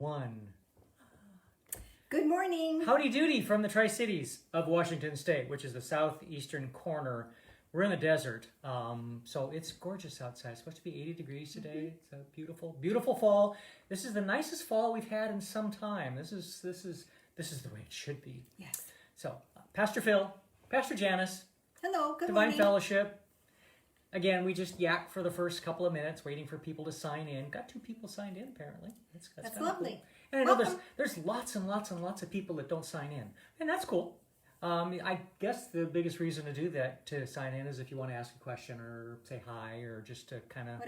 One. Good morning. Howdy doody from the Tri-Cities of Washington State, which is the southeastern corner. We're in the desert, so it's gorgeous outside. It's supposed to be 80 degrees today. It's a beautiful, beautiful fall. This is the nicest fall we've had in some time. This is the way it should be. Yes. So, Pastor Phil, Pastor Janice, Hello. Good Divine morning. Fellowship. Again, we just yacked for the first couple of minutes, waiting for people to sign in. Got 2 people signed in, apparently. That's kinda lovely. cool. And I know Welcome. there's lots and lots and lots of people that don't sign in, and that's cool. I guess the biggest reason to do that, to sign in, is if you want to ask a question or say hi, or just to kind of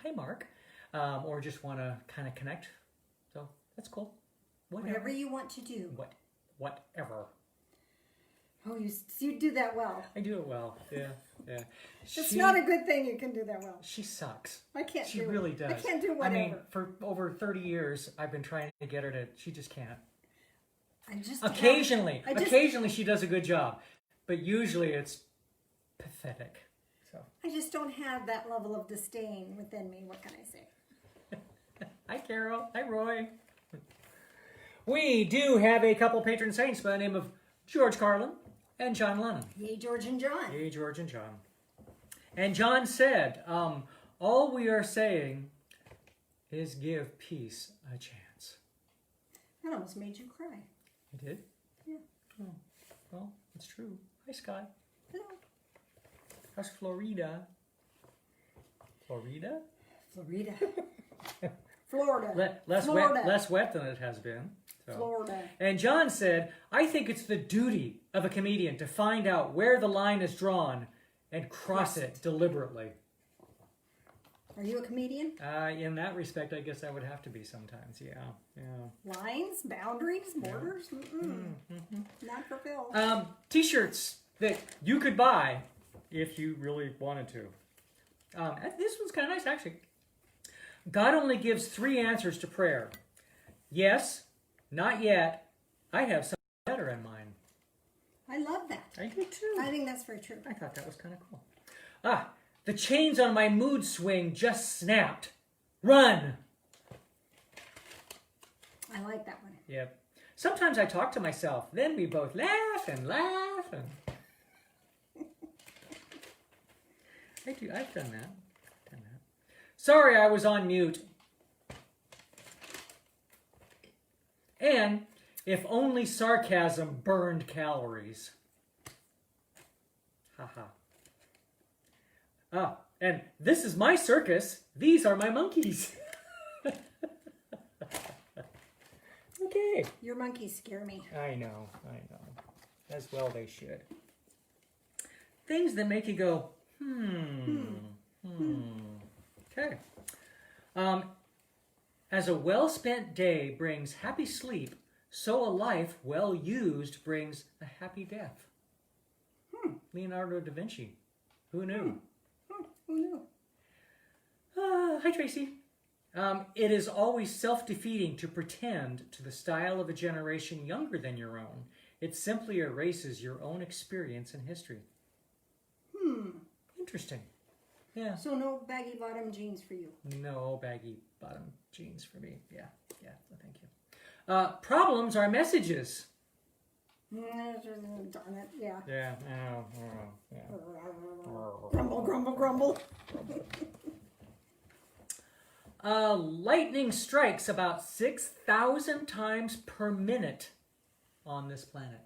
hi Mark, or just want to kind of connect. So that's cool. Whatever you want to do. Whatever. Oh, you do that well. I do it well. Yeah. It's not a good thing you can do that well. She sucks. I can't She do really it. does. I can't do whatever. I mean, for over 30 years, I've been trying to get her to. She just can't. Occasionally she does a good job, but usually it's pathetic. So I just don't have that level of disdain within me. What can I say? Hi, Carol. Hi, Roy. We do have a couple patron saints by the name of George Carlin and John Lennon. Yay, George and John. Yay, George and John. And John said, all we are saying is give peace a chance. That almost made you cry. I did? Yeah. Oh, well, it's true. Hi, Sky. Hello. How's Florida? Florida? Florida. Florida. Less wet than it has been. So. Florida. And John said, I think it's the duty of a comedian to find out where the line is drawn and cross it deliberately. Are you a comedian? In that respect, I guess I would have to be sometimes, yeah. Lines, boundaries, borders? Not for Phil. T-shirts that you could buy if you really wanted to. This one's kind of nice, actually. God only gives 3 answers to prayer. Yes, not yet, I have something better in mind. I love that. I do too. I think that's very true. I thought that was kind of cool. The chains on my mood swing just snapped. Run! I like that one. Yep. Sometimes I talk to myself. Then we both laugh and laugh. I've done that. Sorry, I was on mute. And if only sarcasm burned calories. Haha. And this is my circus. These are my monkeys. Okay. Your monkeys scare me. I know. As well they should. Things that make you go, Okay. As a well-spent day brings happy sleep, so a life well used brings a happy death. Leonardo da Vinci. Who knew? Who knew? Hi, Tracy. It is always self-defeating to pretend to the style of a generation younger than your own. It simply erases your own experience in history. Interesting. Yeah. So no baggy bottom jeans for you. No baggy bottom jeans for me. Yeah, thank you. Problems are messages. Darn it, yeah. Yeah, I know. Yeah. Grumble, grumble, grumble. Lightning strikes about 6,000 times per minute on this planet.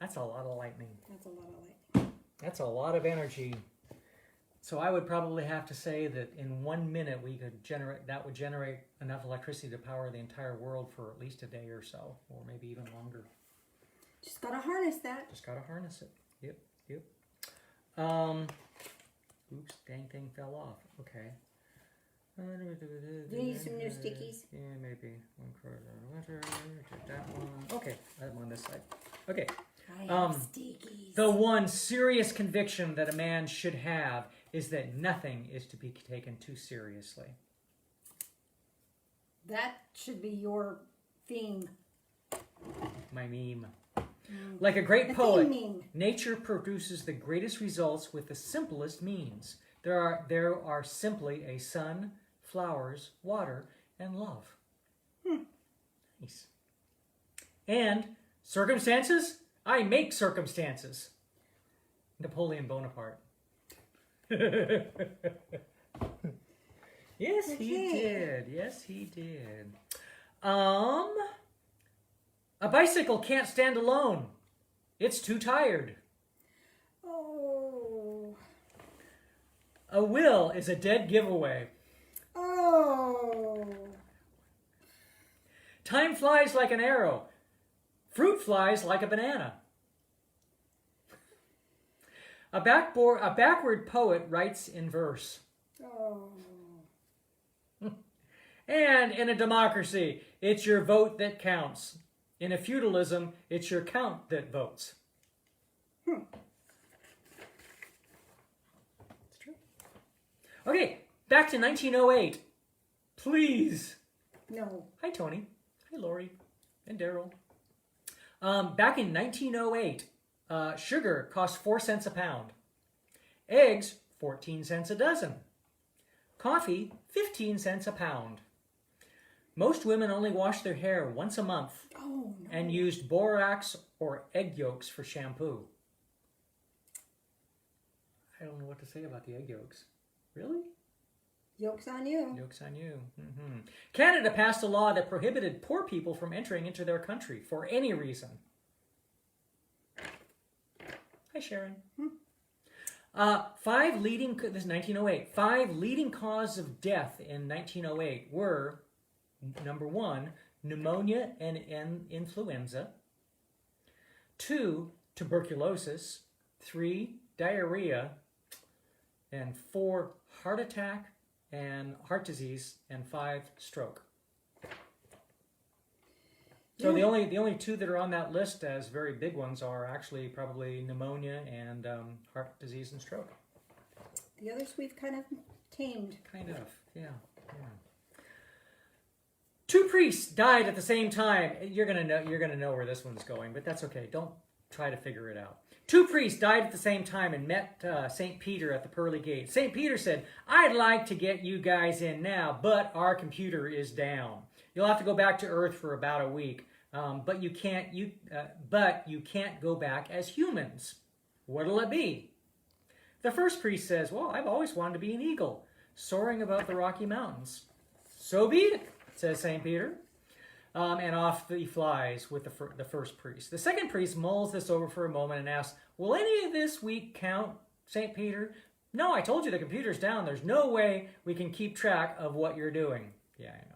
That's a lot of lightning. That's a lot of lightning. That's a lot of energy. So I would probably have to say that in 1 minute that would generate enough electricity to power the entire world for at least a day or so, or maybe even longer. Just gotta harness that. Just gotta harness it. Yep. Oops, dang thing fell off. Okay. Do you need some new stickies? Yeah, maybe. That one. Okay, that one on this side. Okay. I have stickies. The one serious conviction that a man should have is that nothing is to be taken too seriously. That should be your theme. My meme. Like a great poet, nature produces the greatest results with the simplest means. There are simply a sun, flowers, water, and love. Nice. And circumstances? I make circumstances. Napoleon Bonaparte. Yes, he did. Yes, he did. A bicycle can't stand alone. It's too tired. Oh. A will is a dead giveaway. Oh. Time flies like an arrow. Fruit flies like a banana. A backward poet writes in verse. Oh. And in a democracy, it's your vote that counts. In a feudalism, it's your count that votes. It's true. Okay, back to 1908. Please. No. Hi, Tony. Hi, Lori. And Daryl. Back in 1908, sugar cost 4 cents a pound. Eggs, 14 cents a dozen. Coffee, 15 cents a pound. Most women only wash their hair once a month and used borax or egg yolks for shampoo. I don't know what to say about the egg yolks. Really? Joke's on you. Joke's on you. Mm-hmm. Canada passed a law that prohibited poor people from entering into their country for any reason. Hi, Sharon. This is 1908. 5 leading causes of death in 1908 were, number 1, pneumonia and influenza. 2, tuberculosis. 3, diarrhea. And 4, heart attack and heart disease. And 5, stroke. So the only 2 that are on that list as very big ones are actually probably pneumonia and heart disease and stroke. The others we've kind of tamed. Kind of, yeah. 2 priests died at the same time. You're gonna know where this one's going, but that's okay. Don't try to figure it out. 2 priests died at the same time and met St. Peter at the pearly gate. St. Peter said, "I'd like to get you guys in now, but our computer is down. You'll have to go back to Earth for about a week, but you can't go back as humans. What'll it be?" The first priest says, "Well, I've always wanted to be an eagle, soaring above the Rocky Mountains." "So be it," says St. Peter. And off he flies with the first priest. The second priest mulls this over for a moment and asks, "Will any of this week count, St. Peter?" "No, I told you the computer's down. There's no way we can keep track of what you're doing." "Yeah, I know.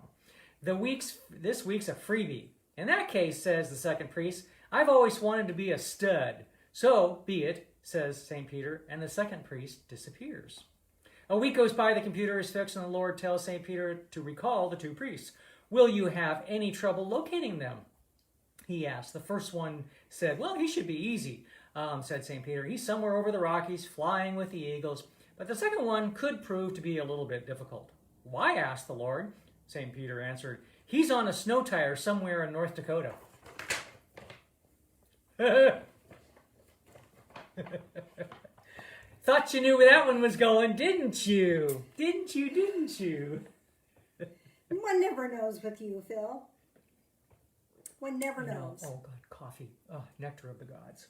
This week's a freebie." "In that case," says the second priest, "I've always wanted to be a stud." "So be it," says St. Peter, and the second priest disappears. A week goes by, the computer is fixed, and the Lord tells St. Peter to recall the 2 priests. "Will you have any trouble locating them?" he asked. The first one said, "Well, he should be easy," said St. Peter. "He's somewhere over the Rockies, flying with the eagles." But the second one could prove to be a little bit difficult. "Why?" asked the Lord. St. Peter answered, "He's on a snow tire somewhere in North Dakota." Thought you knew where that one was going, didn't you? Didn't you? One never knows with you, Phil. One never No. knows. Oh, God, coffee. Oh, nectar of the gods.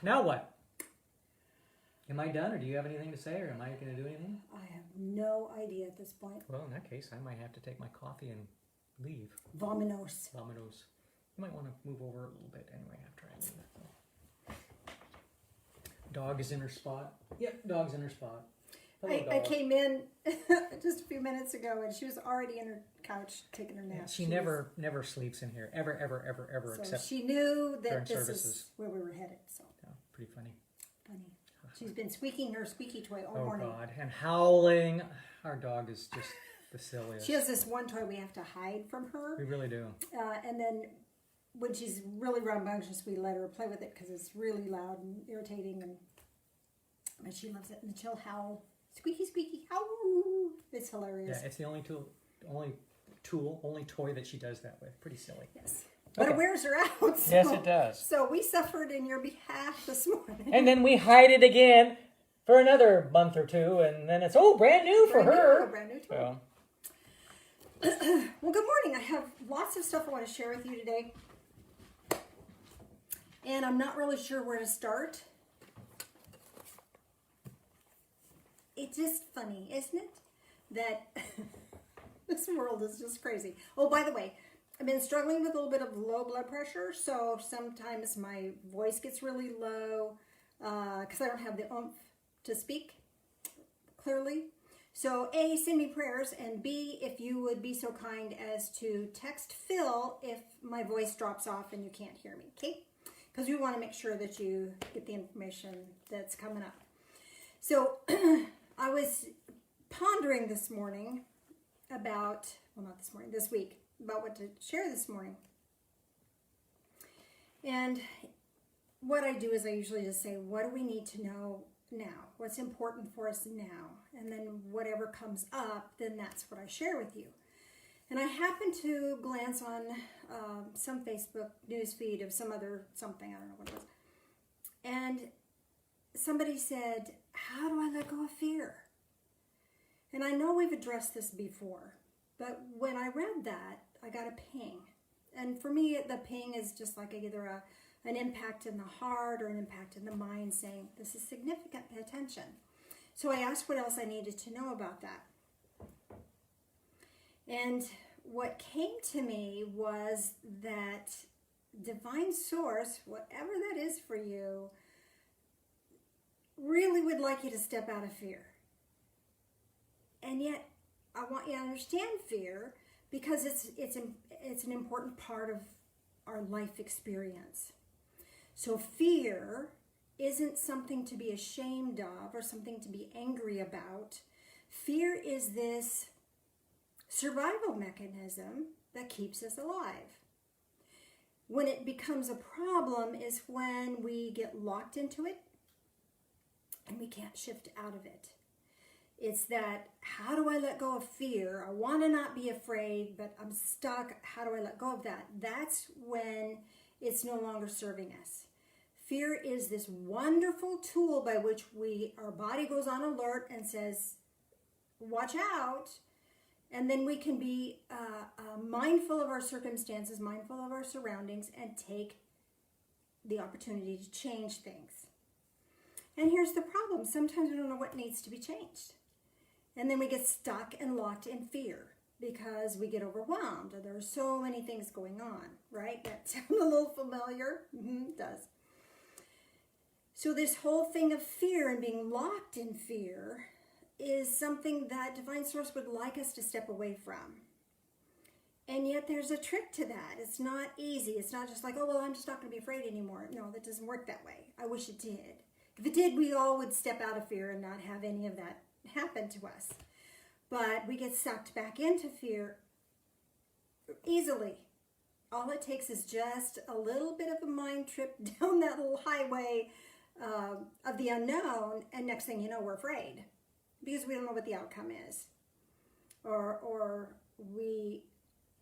Now what? Am I done, or do you have anything to say, or am I going to do anything? I have no idea at this point. Well, in that case, I might have to take my coffee and leave. Vominos. Dominoes. You might want to move over a little bit anyway after I leave. Dog is in her spot. Yep, dog's in her spot. Hello, I dog. came in just a few minutes ago, and she was already in her couch taking her nap. Yeah, she never never sleeps in here. Ever. So Except she knew that during this services. is where we were headed. So yeah, pretty funny. funny. She's been squeaking her squeaky toy all Oh, morning. God. And howling. Our dog is just the silliest. She has this one toy we have to hide from her. We really do. And then when she's really rambunctious, we let her play with it because it's really loud and irritating. But she loves it. And she'll howl. Squeaky, squeaky, howl. It's hilarious. Yeah, it's the only toy that she does that with. Pretty silly. Yes. But Okay. it wears her out. So, Yes, it does. So we suffered in your behalf this morning. And then we hide it again for another month or two, and then it's brand new for her. Brand new toy. So, Well, good morning. I have lots of stuff I want to share with you today. And I'm not really sure where to start. It's just funny, isn't it? That this world is just crazy. Oh, by the way, I've been struggling with a little bit of low blood pressure, so sometimes my voice gets really low because I don't have the oomph to speak clearly. So A, send me prayers, and B, if you would be so kind as to text Phil if my voice drops off and you can't hear me, okay? Because we want to make sure that you get the information that's coming up. So I was pondering this morning about, well, not this morning, this week, about what to share this morning. And what I do is I usually just say, what do we need to know now? What's important for us now? And then whatever comes up, then that's what I share with you. And I happened to glance on some Facebook news feed of some other something, I don't know what it was. And somebody said, how do I let go of fear? And I know we've addressed this before, but when I read that, I got a ping. And for me, the ping is just like either an impact in the heart or an impact in the mind saying, this is significant, pay attention. So I asked what else I needed to know about that. And what came to me was that divine source, whatever that is for you, really would like you to step out of fear. And yet, I want you to understand fear because it's an important part of our life experience. So fear isn't something to be ashamed of or something to be angry about. Fear is this survival mechanism that keeps us alive. When it becomes a problem is when we get locked into it and we can't shift out of it. It's that, how do I let go of fear? I want to not be afraid, but I'm stuck. How do I let go of that? That's when it's no longer serving us. Fear is this wonderful tool by which our body goes on alert and says, watch out. And then we can be mindful of our circumstances, mindful of our surroundings, and take the opportunity to change things. And here's the problem. Sometimes we don't know what needs to be changed. And then we get stuck and locked in fear because we get overwhelmed. There are so many things going on, right? That sounds a little familiar. It does. So this whole thing of fear and being locked in fear is something that Divine Source would like us to step away from. And yet there's a trick to that. It's not easy. It's not just like, oh, well, I'm just not going to be afraid anymore. No, that doesn't work that way. I wish it did. If it did, we all would step out of fear and not have any of that happen to us. But we get sucked back into fear easily. All it takes is just a little bit of a mind trip down that little highway of the unknown, and next thing you know, we're afraid because we don't know what the outcome is. Or we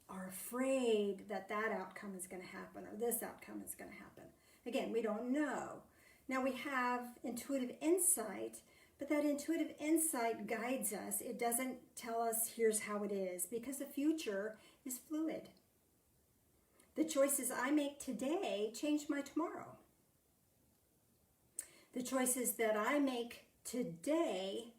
are afraid that outcome is going to happen or this outcome is going to happen. Again, we don't know. Now we have intuitive insight, but that intuitive insight guides us. It doesn't tell us here's how it is because the future is fluid. The choices I make today change my tomorrow. The choices that I make today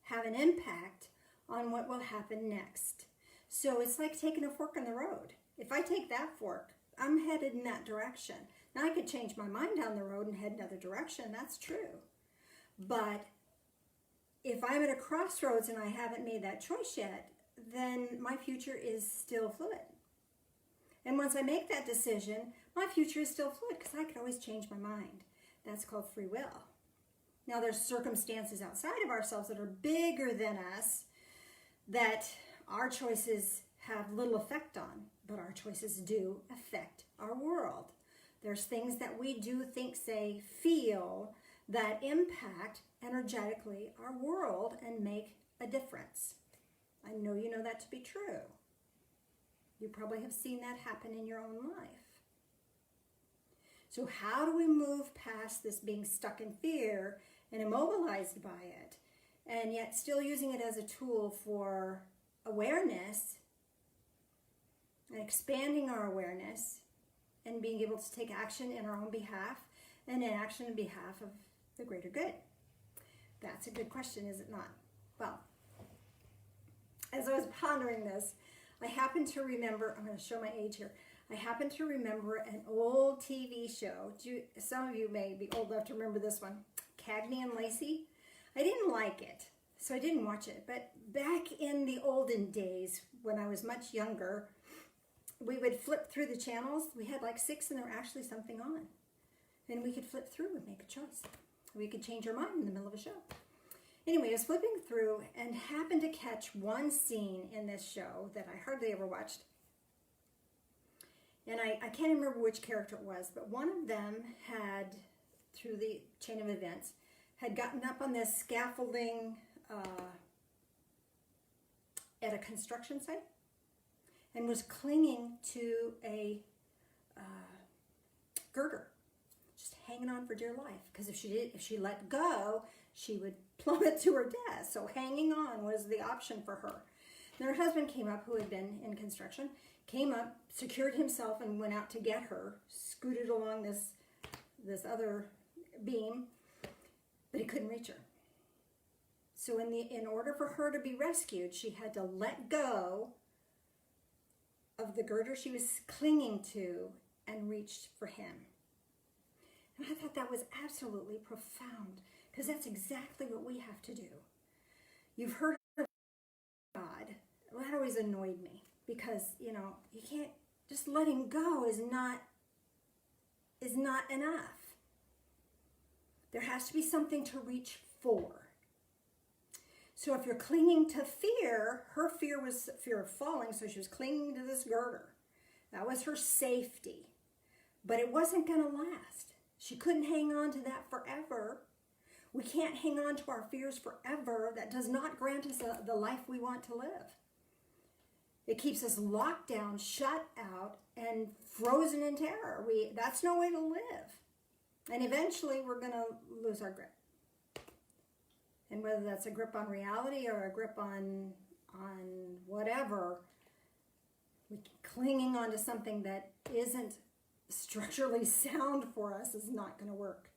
have an impact on what will happen next. So it's like taking a fork in the road. If I take that fork, I'm headed in that direction. Now I could change my mind down the road and head another direction. That's true. But if I'm at a crossroads and I haven't made that choice yet, then my future is still fluid. And once I make that decision, my future is still fluid because I could always change my mind. That's called free will. Now there's circumstances outside of ourselves that are bigger than us that our choices have little effect on, but our choices do affect our world. There's things that we do, think, say, feel that impact energetically our world and make a difference. I know you know that to be true. You probably have seen that happen in your own life. So how do we move past this being stuck in fear and immobilized by it, and yet still using it as a tool for awareness and expanding our awareness and being able to take action in our own behalf and in action in behalf of the greater good? That's a good question, is it not? Well, as I was pondering this, I happened to remember, I'm going to show my age here. I happen to remember an old TV show. Some of you may be old enough to remember this one, Cagney and Lacey. I didn't like it, so I didn't watch it. But back in the olden days, when I was much younger, we would flip through the channels. We had like 6 and there were actually something on. And we could flip through and make a choice. We could change our mind in the middle of a show. Anyway, I was flipping through and happened to catch one scene in this show that I hardly ever watched. And I can't remember which character it was, but one of them had, through the chain of events, had gotten up on this scaffolding at a construction site and was clinging to a girder, just hanging on for dear life. Because if she let go, she would plummet to her death. So hanging on was the option for her. And her husband came up, who had been in construction, came up, secured himself, and went out to get her, scooted along this other beam, but he couldn't reach her. So in order for her to be rescued, she had to let go of the girder she was clinging to and reached for him. And I thought that was absolutely profound, because that's exactly what we have to do. You've heard of God. Well, that always annoyed me, because, you can't, just letting go is not enough. There has to be something to reach for. So if you're clinging to fear, her fear was fear of falling, so she was clinging to this girder. That was her safety. But it wasn't going to last. She couldn't hang on to that forever. We can't hang on to our fears forever. That does not grant us the life we want to live. It keeps us locked down, shut out, and frozen in terror. That's no way to live. And eventually we're going to lose our grip. And whether that's a grip on reality or a grip on whatever, clinging onto something that isn't structurally sound for us is not going to work.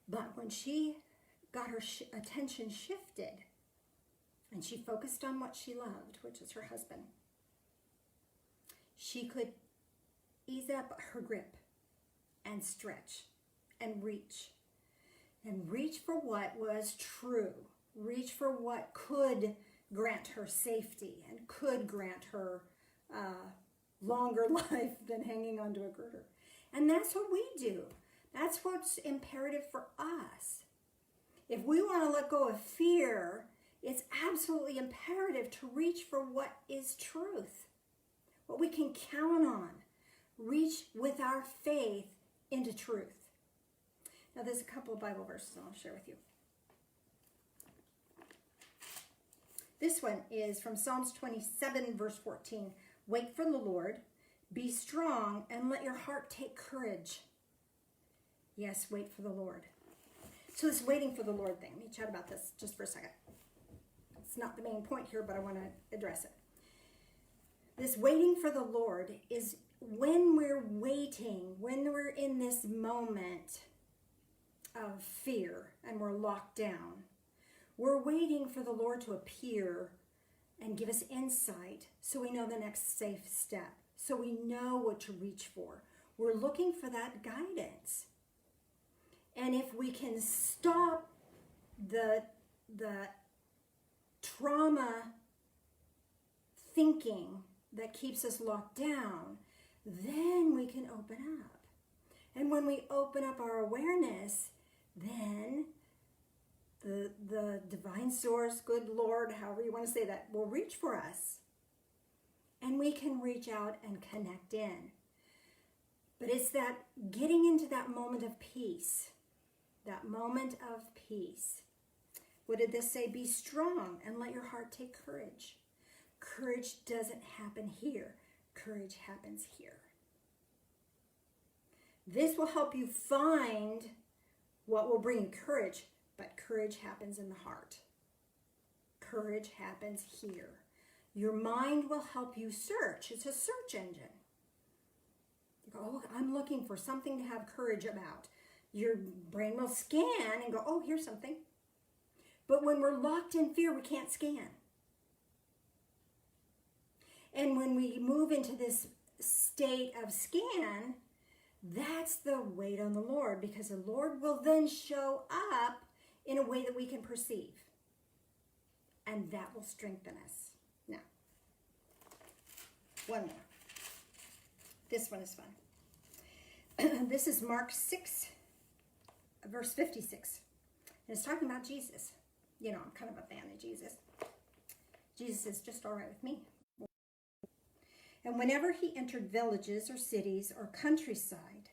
But when she got her attention shifted and she focused on what she loved, which is her husband, she could ease up her grip and stretch and reach. And reach for what was true. Reach for what could grant her safety and could grant her longer life than hanging onto a girder. And that's what we do. That's what's imperative for us. If we want to let go of fear, it's absolutely imperative to reach for what is truth, what we can count on. Reach with our faith into truth. Now, there's a couple of Bible verses I'll share with you. This one is from Psalms 27, verse 14. Wait for the Lord, be strong, and let your heart take courage. Yes, wait for the Lord. So this waiting for the Lord thing, let me chat about this just for a second. It's not the main point here, but I want to address it. This waiting for the Lord is when we're waiting, when we're in this moment of fear and we're locked down. We're waiting for the Lord to appear and give us insight so we know the next safe step, so we know what to reach for. We're looking for that guidance. And if we can stop the trauma thinking that keeps us locked down, then we can open up. And when we open up our awareness, then the divine source, good Lord, however you want to say that, will reach for us. And we can reach out and connect in. But it's that getting into that moment of peace. That moment of peace. What did this say? Be strong and let your heart take courage. Courage doesn't happen here. Courage happens here. This will help you find what will bring you courage, but courage happens in the heart. Courage happens here. Your mind will help you search. It's a search engine. You go, oh, I'm looking for something to have courage about. Your brain will scan and go, oh, here's something. But when we're locked in fear, we can't scan. And when we move into this state of scan, that's the wait on the Lord, because the Lord will then show up in a way that we can perceive. And that will strengthen us. Now, one more. This one is fun. This is Mark 6, verse 56. And it's talking about Jesus. You know, I'm kind of a fan of Jesus. Jesus is just all right with me. And whenever he entered villages or cities or countryside,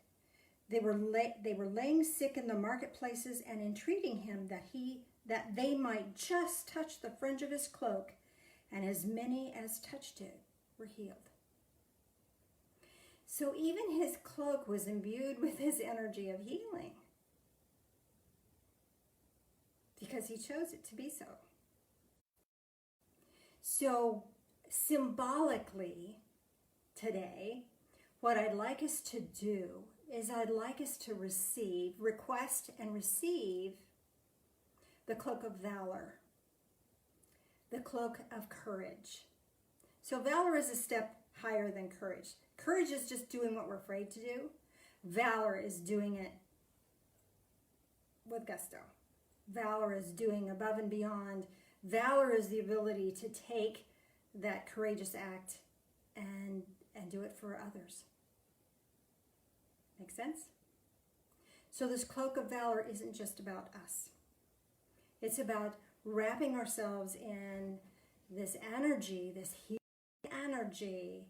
they were laying sick in the marketplaces and entreating him that they might just touch the fringe of his cloak, and as many as touched it were healed. So even his cloak was imbued with his energy of healing, because he chose it to be so. So symbolically, today, what I'd like us to do is I'd like us to request and receive the cloak of valor, the cloak of courage. So valor is a step higher than courage. Courage is just doing what we're afraid to do. Valor is doing it with gusto. Valor is doing above and beyond. Valor is the ability to take that courageous act and do it for others. Make sense? So this cloak of valor isn't just about us. It's about wrapping ourselves in this energy, this healing energy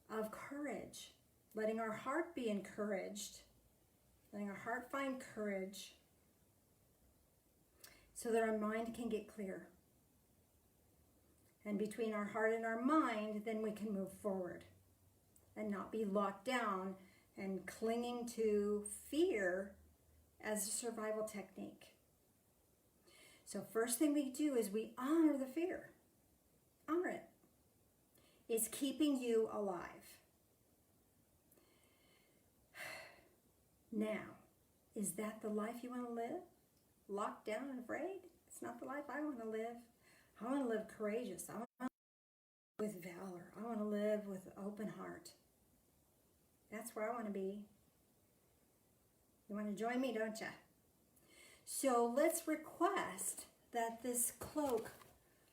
of courage, letting our heart be encouraged, letting our heart find courage so that our mind can get clear. And between our heart and our mind, then we can move forward and not be locked down and clinging to fear as a survival technique. So first thing we do is we honor the fear. Honor it. It's keeping you alive. Now, is that the life you want to live? Locked down and afraid? It's not the life I want to live. I want to live courageous. I want to live with valor. I want to live with an open heart. That's where I want to be. You want to join me, don't you? So let's request that this cloak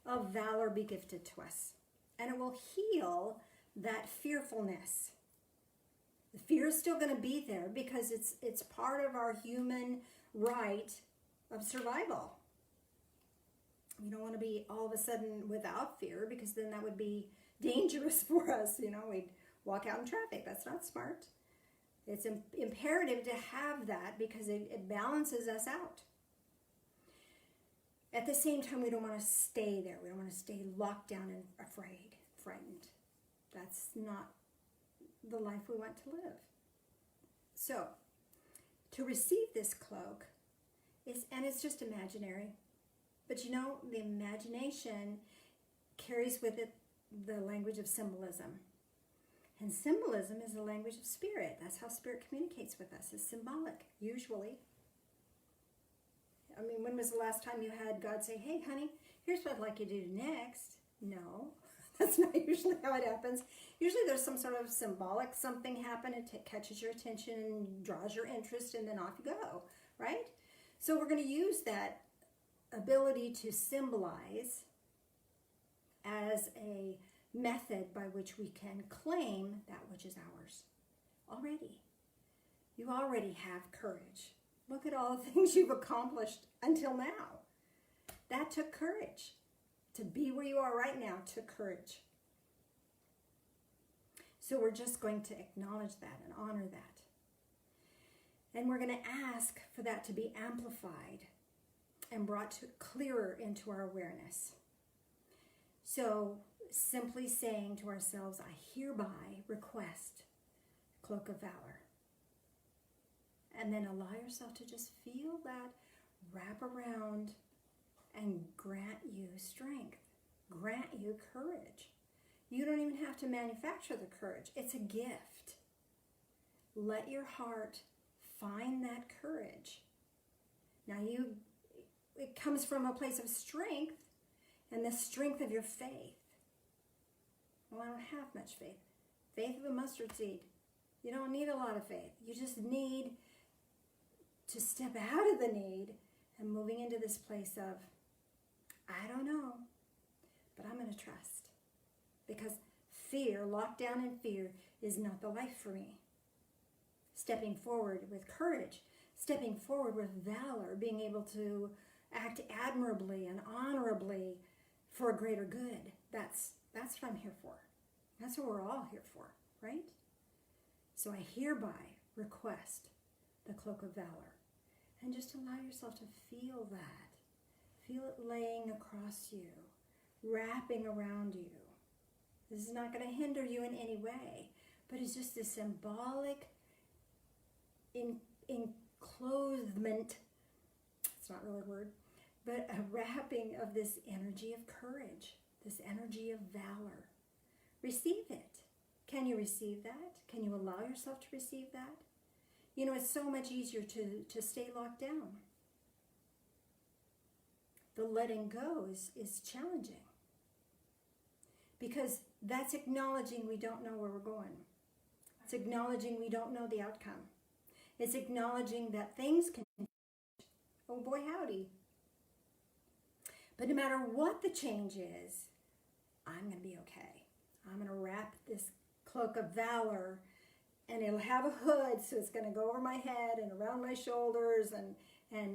of valor be gifted to us. And it will heal that fearfulness. The fear is still going to be there because it's part of our human right of survival. You don't want to be all of a sudden without fear, because then that would be dangerous for us. You know, we'd walk out in traffic. That's not smart. It's imperative to have that because it balances us out. At the same time, we don't want to stay there. We don't want to stay locked down and afraid, frightened. That's not the life we want to live. So, to receive this cloak, it's just imaginary. But you know, the imagination carries with it the language of symbolism. And symbolism is the language of spirit. That's how spirit communicates with us. It's symbolic, usually. I mean, when was the last time you had God say, hey, honey, here's what I'd like you to do next? No, that's not usually how it happens. Usually there's some sort of symbolic something happen. It catches your attention and draws your interest, and then off you go, right? So we're going to use that ability to symbolize as a method by which we can claim that which is ours already. You already have courage. Look at all the things you've accomplished until now. That took courage. To be where you are right now took courage. So we're just going to acknowledge that and honor that. And we're going to ask for that to be amplified and brought clearer into our awareness. So simply saying to ourselves, I hereby request cloak of valor. And then allow yourself to just feel that wrap around and grant you strength, grant you courage. You don't even have to manufacture the courage. It's a gift. Let your heart find that courage. Now it comes from a place of strength and the strength of your faith. Well, I don't have much faith. Faith of a mustard seed. You don't need a lot of faith. You just need to step out of the need and moving into this place of, I don't know, but I'm going to trust. Because fear, locked down in fear, is not the life for me. Stepping forward with courage, stepping forward with valor, being able to act admirably and honorably for a greater good. That's what I'm here for. That's what we're all here for, right? So I hereby request the cloak of valor. And just allow yourself to feel that. Feel it laying across you, wrapping around you. This is not going to hinder you in any way, but it's just this symbolic enclosement, it's not really a word, but a wrapping of this energy of courage, this energy of valor. Receive it. Can you receive that? Can you allow yourself to receive that? You know, it's so much easier to stay locked down. The letting go is challenging because that's acknowledging we don't know where we're going. It's acknowledging we don't know the outcome. It's acknowledging that things can change. Oh boy, howdy. But no matter what the change is, I'm going to be okay. I'm going to wrap this cloak of valor, and it'll have a hood, so it's going to go over my head and around my shoulders, and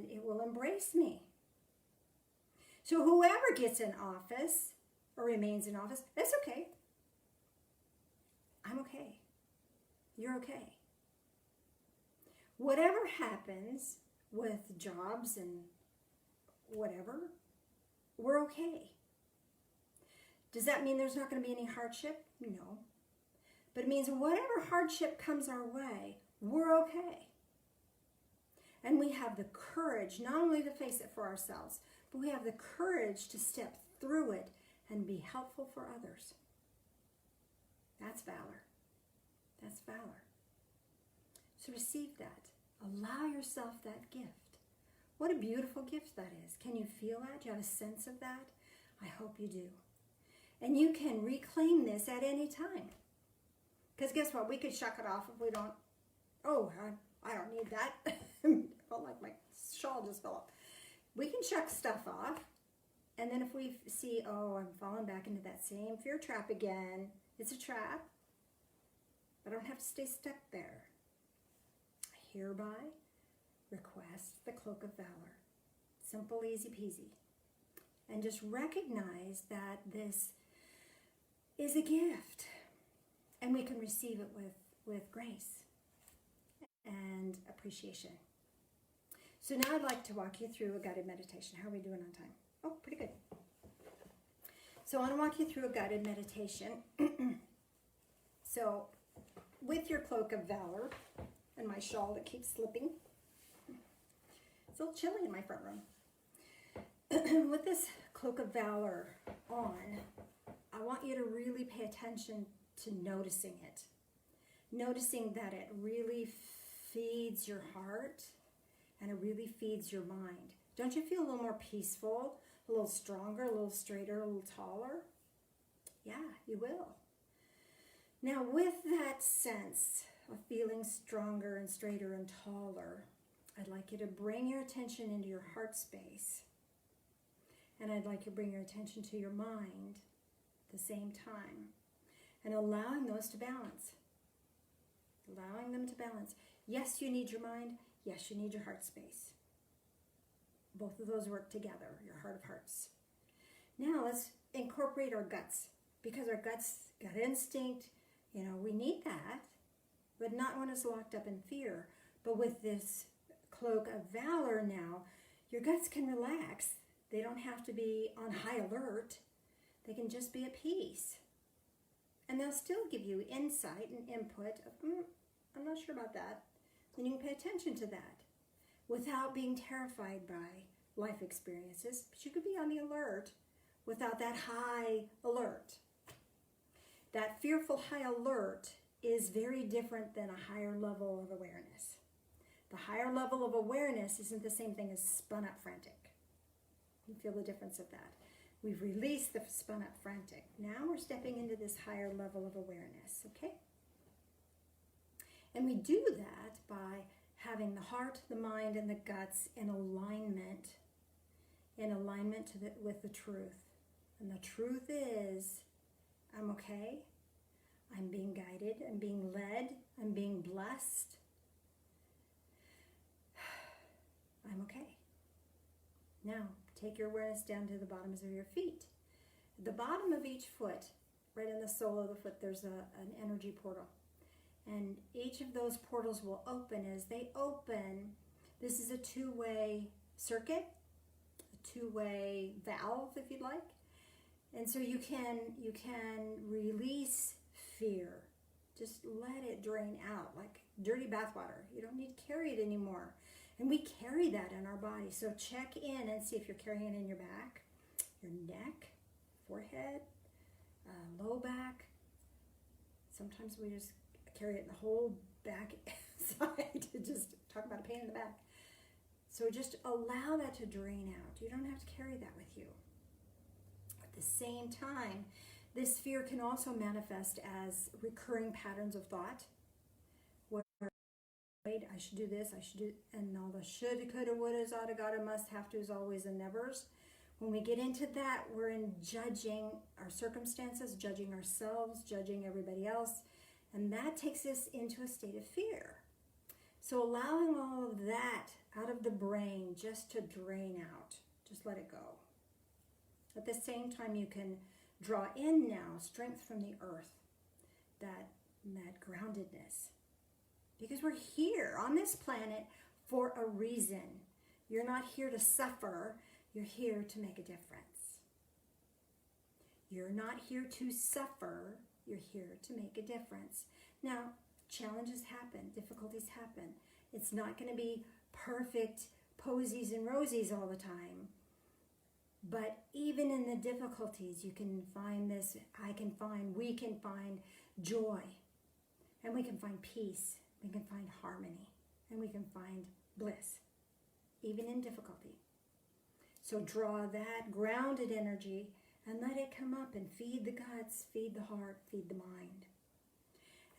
it will embrace me. So whoever gets in office or remains in office, that's okay. I'm okay. You're okay. Whatever happens with jobs and whatever, we're okay. Does that mean there's not going to be any hardship? No. But it means whatever hardship comes our way, we're okay. And we have the courage not only to face it for ourselves, but we have the courage to step through it and be helpful for others. That's valor. That's valor. So receive that. Allow yourself that gift. What a beautiful gift that is. Can you feel that? Do you have a sense of that? I hope you do. And you can reclaim this at any time. Because guess what? We could shuck it off if we don't. Oh, I don't need that. Felt like my shawl just fell off. We can shuck stuff off. And then if we see, oh, I'm falling back into that same fear trap again. It's a trap. I don't have to stay stuck there. I hereby request the cloak of valor. Simple, easy peasy. And just recognize that this is a gift. And we can receive it with grace and appreciation. So now I'd like to walk you through a guided meditation. How are we doing on time? Oh, pretty good. So I want to walk you through a guided meditation. So with your cloak of valor and my shawl that keeps slipping. It's a little chilly in my front room. With this cloak of valor on, I want you to really pay attention to noticing it. Noticing that it really feeds your heart and it really feeds your mind. Don't you feel a little more peaceful, a little stronger, a little straighter, a little taller? Yeah, you will. Now with that sense of feeling stronger and straighter and taller, I'd like you to bring your attention into your heart space. And I'd like you to bring your attention to your mind at the same time. And allowing those to balance. Allowing them to balance. Yes, you need your mind. Yes, you need your heart space. Both of those work together, your heart of hearts. Now let's incorporate our guts. Because our guts, gut instinct, we need that. But not when it's locked up in fear. But with this cloak of valor now, your guts can relax. They don't have to be on high alert. They can just be at peace. And they'll still give you insight and input of, I'm not sure about that. Then you can pay attention to that without being terrified by life experiences. But you could be on the alert without that high alert. That fearful high alert is very different than a higher level of awareness. The higher level of awareness isn't the same thing as spun up frantic. You feel the difference of that. We've released the spun up frantic. Now we're stepping into this higher level of awareness, okay? And we do that by having the heart, the mind, and the guts in alignment with the truth. And the truth is, I'm okay. I'm being guided. I'm being led. I'm being blessed. I'm okay. Now, take your awareness down to the bottoms of your feet. At the bottom of each foot, right in the sole of the foot, there's an energy portal. And each of those portals will open. As they open, this is a two-way circuit, a two-way valve, if you'd like. And so you can release fear. Just let it drain out like dirty bathwater. You don't need to carry it anymore. And we carry that in our body. So check in and see if you're carrying it in your back, your neck, forehead, low back. Sometimes we just carry it in the whole back side. Just talk about a pain in the back. So just allow that to drain out. You don't have to carry that with you. At the same time, this fear can also manifest as recurring patterns of thought. Where, wait, I should do this, I should do, and all the shoulda, coulda, woulda, oughta, gotta, must, have to's, always, and nevers. When we get into that, we're in judging our circumstances, judging ourselves, judging everybody else, and that takes us into a state of fear. So allowing all of that out of the brain just to drain out, just let it go. At the same time, you can draw in now strength from the earth, that groundedness. Because we're here on this planet for a reason. You're not here to suffer, you're here to make a difference. You're not here to suffer, you're here to make a difference. Now, challenges happen, difficulties happen. It's not going to be perfect posies and rosies all the time. But even in the difficulties, you can find this, we can find joy. And we can find peace. We can find harmony. And we can find bliss, even in difficulty. So draw that grounded energy and let it come up and feed the guts, feed the heart, feed the mind.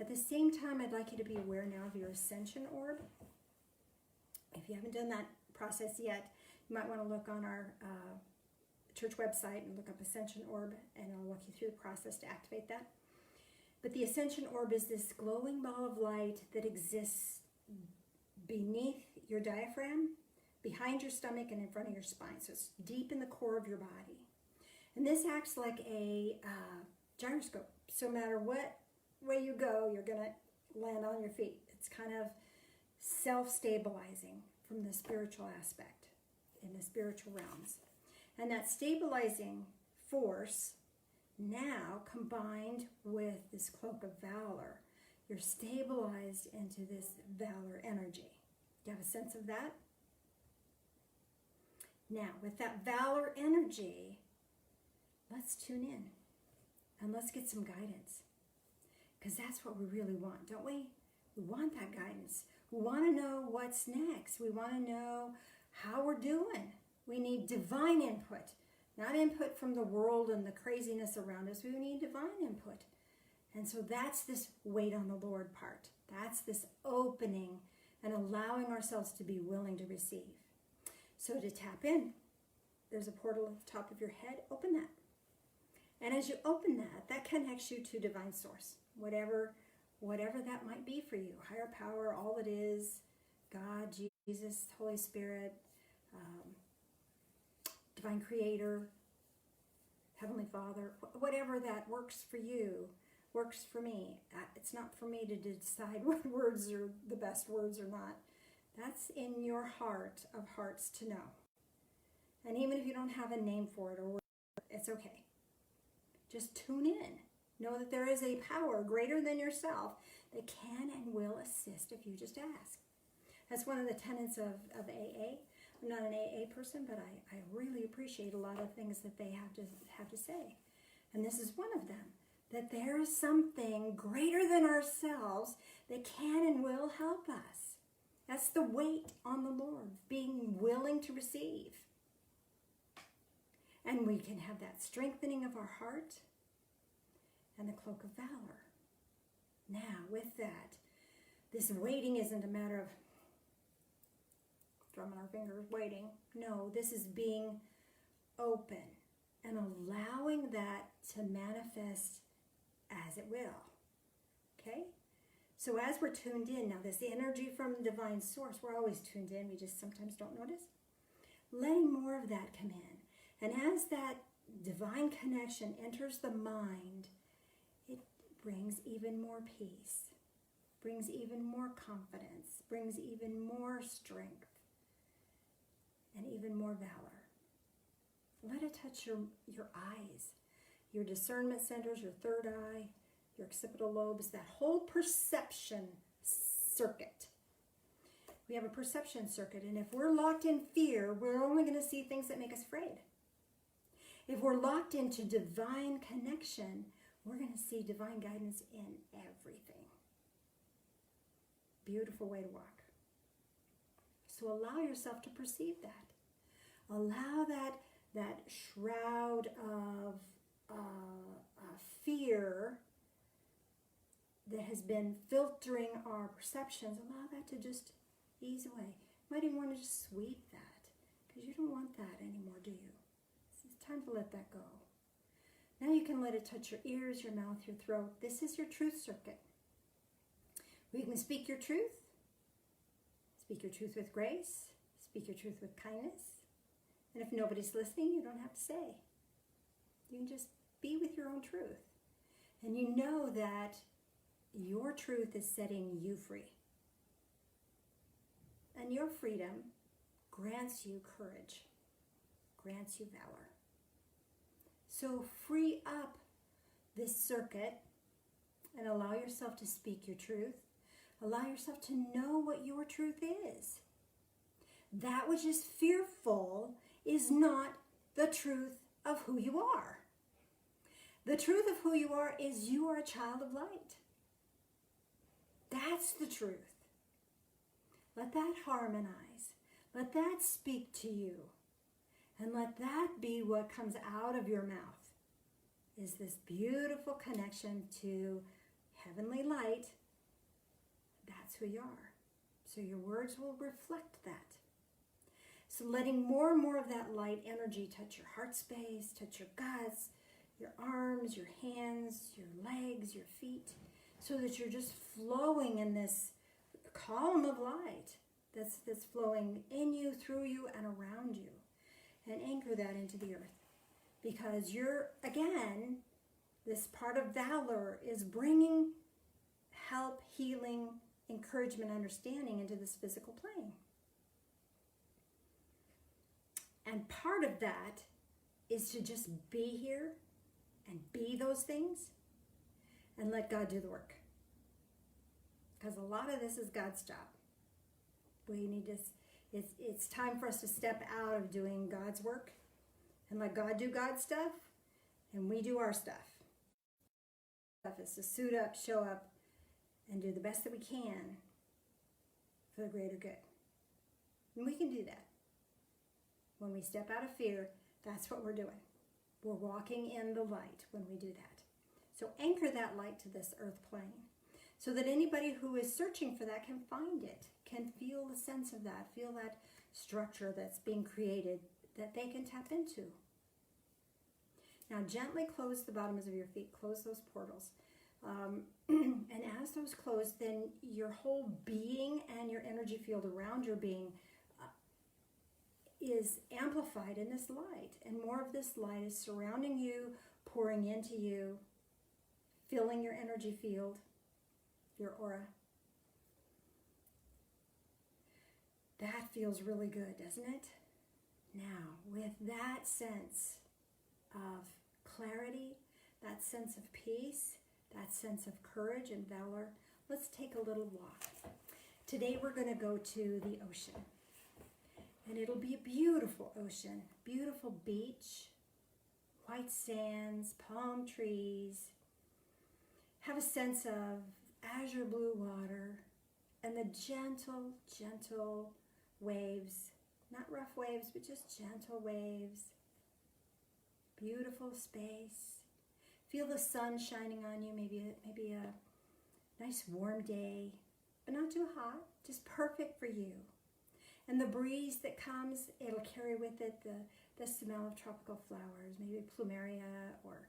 At the same time, I'd like you to be aware now of your ascension orb. If you haven't done that process yet, you might want to look on our church website and look up Ascension Orb, and I'll walk you through the process to activate that. But the Ascension Orb is this glowing ball of light that exists beneath your diaphragm, behind your stomach, and in front of your spine. So it's deep in the core of your body. And this acts like a gyroscope. So no matter what way you go, you're going to land on your feet. It's kind of self-stabilizing from the spiritual aspect, in the spiritual realms. And that stabilizing force now combined with this cloak of valor, you're stabilized into this valor energy. Do you have a sense of that? Now, with that valor energy, let's tune in and let's get some guidance. Because that's what we really want, don't we? We want that guidance. We want to know what's next. We want to know how we're doing. We need divine input, not input from the world and the craziness around us. We need divine input. And so that's this wait on the Lord part. That's this opening and allowing ourselves to be willing to receive. So to tap in, there's a portal at the top of your head. Open that. And as you open that, that connects you to divine source, whatever that might be for you. Higher power, all it is, God, Jesus, Holy Spirit, divine creator, Heavenly Father, whatever that works for you, works for me. It's not for me to decide what words are the best words or not. That's in your heart of hearts to know. And even if you don't have a name for it or word, it's okay. Just tune in. Know that there is a power greater than yourself that can and will assist if you just ask. That's one of the tenets of AA. I'm not an AA person, but I really appreciate a lot of things that they have to say. And this is one of them. that there is something greater than ourselves that can and will help us. That's the weight on the Lord, being willing to receive. And we can have that strengthening of our heart and the cloak of valor. Now, with that, this waiting isn't a matter of drumming our fingers, waiting. No, this is being open and allowing that to manifest as it will. Okay? So as we're tuned in, now this energy from divine source, we're always tuned in, we just sometimes don't notice. Letting more of that come in. And as that divine connection enters the mind, it brings even more peace, brings even more confidence, brings even more strength, and even more valor. Let it touch your eyes, your discernment centers, your third eye, your occipital lobes, that whole perception circuit. We have a perception circuit, and if we're locked in fear, we're only going to see things that make us afraid. If we're locked into divine connection, we're going to see divine guidance in everything. Beautiful way to walk. So allow yourself to perceive that. Allow that shroud of fear that has been filtering our perceptions, allow that to just ease away. You might even want to just sweep that, because you don't want that anymore, do you? It's time to let that go. Now you can let it touch your ears, your mouth, your throat. This is your truth circuit. You can speak your truth. Speak your truth with grace. Speak your truth with kindness. And if nobody's listening, you don't have to say. You can just be with your own truth. And you know that your truth is setting you free. And your freedom grants you courage, grants you valor. So free up this circuit and allow yourself to speak your truth. Allow yourself to know what your truth is. That which is fearful is not the truth of who you are. The truth of who you are is you are a child of light. That's the truth. Let that harmonize. Let that speak to you. And let that be what comes out of your mouth, is this beautiful connection to heavenly light. That's who you are. So your words will reflect that. So letting more and more of that light energy touch your heart space, touch your guts, your arms, your hands, your legs, your feet, so that you're just flowing in this column of light that's flowing in you, through you, and around you. And anchor that into the earth. Because you're, again, this part of valor is bringing help, healing, encouragement, understanding into this physical plane. And part of that is to just be here and be those things and let God do the work. Because a lot of this is God's job. We need to, it's time for us to step out of doing God's work and let God do God's stuff, and we do our stuff. Stuff is to suit up, show up, and do the best that we can for the greater good. And we can do that. When we step out of fear, that's what we're doing. We're walking in the light when we do that. So anchor that light to this earth plane so that anybody who is searching for that can find it, can feel the sense of that, feel that structure that's being created that they can tap into. Now gently close the bottoms of your feet, close those portals. And as those close, then your whole being and your energy field around your being is amplified in this light. And more of this light is surrounding you, pouring into you, filling your energy field, your aura. That feels really good, doesn't it? Now, with that sense of clarity, that sense of peace, that sense of courage and valor, let's take a little walk. Today we're going to go to the ocean. And it'll be a beautiful ocean, beautiful beach, white sands, palm trees, have a sense of azure blue water and the gentle, gentle waves. Not rough waves, but just gentle waves. Beautiful space. Feel the sun shining on you, maybe a nice warm day, but not too hot, just perfect for you. And the breeze that comes, it'll carry with it the smell of tropical flowers, maybe plumeria or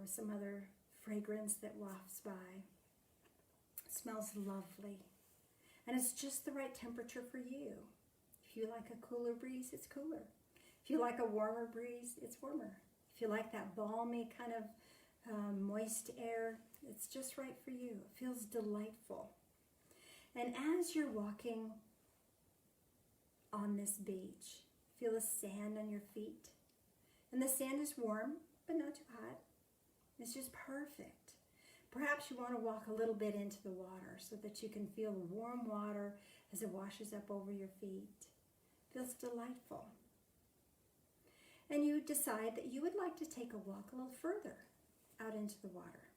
some other fragrance that wafts by. It smells lovely. And it's just the right temperature for you. If you like a cooler breeze, it's cooler. If you like a warmer breeze, it's warmer. If you like that balmy kind of moist air, it's just right for you. It feels delightful. And as you're walking on this beach, feel the sand on your feet. And the sand is warm, but not too hot. It's just perfect. Perhaps you want to walk a little bit into the water so that you can feel the warm water as it washes up over your feet. It feels delightful. And you decide that you would like to take a walk a little further out into the water.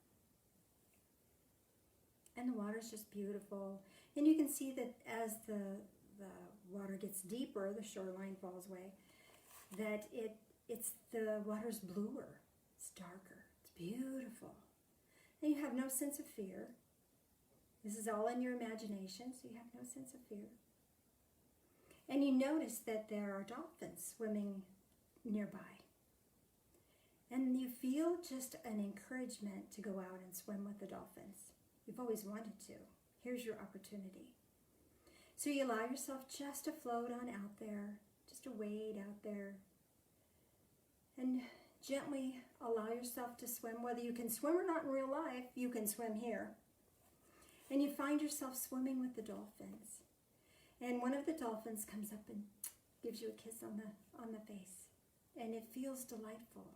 And the water is just beautiful. And you can see that as the water gets deeper, the shoreline falls away, that the water's bluer, it's darker, it's beautiful. And you have no sense of fear. This is all in your imagination, so you have no sense of fear. And you notice that there are dolphins swimming nearby. And you feel just an encouragement to go out and swim with the dolphins. You've always wanted to. Here's your opportunity. So you allow yourself just to float on out there, just to wade out there, and gently allow yourself to swim. Whether you can swim or not in real life, you can swim here. And you find yourself swimming with the dolphins. And one of the dolphins comes up and gives you a kiss on the face. And it feels delightful.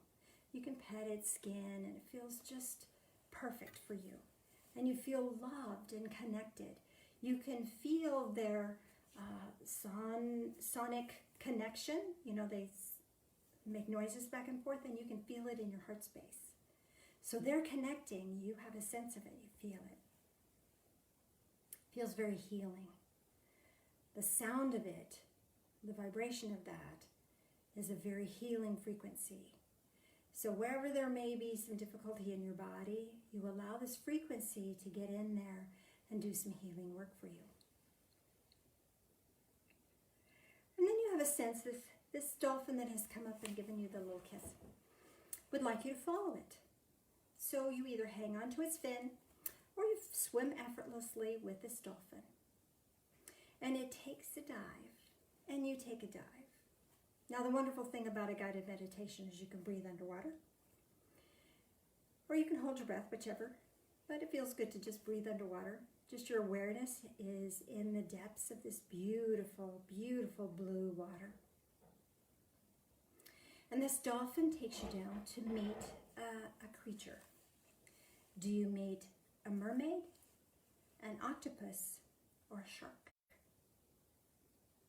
You can pet its skin and it feels just perfect for you. And you feel loved and connected. You can feel their sonic connection. You know, they make noises back and forth, and you can feel it in your heart space. So they're connecting. You have a sense of it. You feel it. It feels very healing. The sound of it, the vibration of that, is a very healing frequency. So wherever there may be some difficulty in your body, you allow this frequency to get in there and do some healing work for you. And then you have a sense that this dolphin that has come up and given you the little kiss would like you to follow it. So you either hang on to its fin or you swim effortlessly with this dolphin. And it takes a dive, and you take a dive. Now the wonderful thing about a guided meditation is you can breathe underwater, or you can hold your breath, whichever, but it feels good to just breathe underwater. Just your awareness is in the depths of this beautiful, beautiful blue water. And this dolphin takes you down to meet a creature. Do you meet a mermaid, an octopus, or a shark?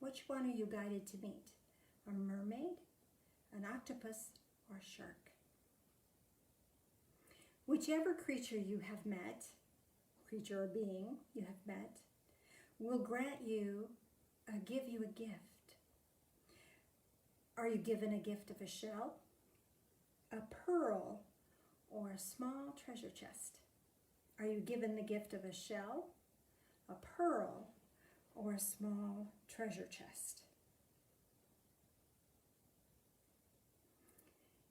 Which one are you guided to meet? A mermaid, an octopus, or a shark? Whichever creature you have met, creature or being you have met, will give you a gift. Are you given a gift of a shell, a pearl, or a small treasure chest? Are you given the gift of a shell, a pearl, or a small treasure chest?